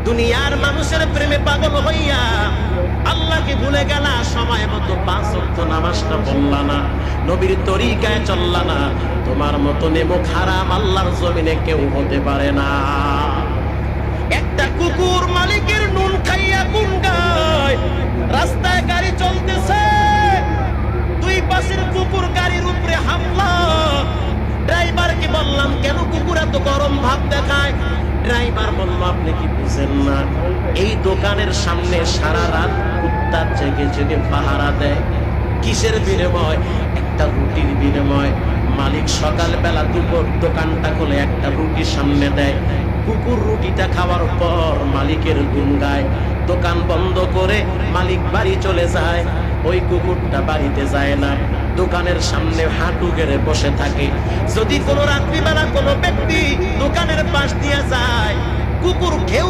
দুনিয়ার মানুষের প্রেমে পাগল হইয়া আল্লাহকে ভুলে গেলা, সময় মতো 5 ওয়াক্ত নামাজটা পড়লা না, নবীর তরিকায় চললা না, তোমার মতো নেমুখ হারাম আল্লাহর জমিনে কেউ হতে পারে না। একটা কুকুর মালিকের নুন খাইয়া গুন গায়, রাস্তায় গাড়ি চলতেছে, দুই পাশের কুকুর গাড়ির উপরে হামলা। ড্রাইভারকে বললাম, কেন কুকুর এত গরম ভাব দেখায়? ড্রাইভার বলল, আপনি কি বুঝেন না, এই দোকানের সামনে সারা রাত কুত্তা জেগে জেগে পাহারা দেয়। কিসের বিনিময়? একটা রুটির বিনিময়। মালিক সকালবেলা দুপুর দোকানটা খুলে একটা রুটি সামনে দেয়, কুকুর রুটিটা খাওয়ার পর মালিকের গুণ গায়। দোকান বন্ধ করে মালিক বাড়ি চলে যায়, ওই কুকুরটা বাড়িতে যায় না, দোকানের সামনে হাঁটু গেড়ে বসে থাকে। যদি কোনো রাত্রিবেলা কোনো ব্যক্তি দোকানের পাশ দিয়ে যায়, কুকুর ঘেউ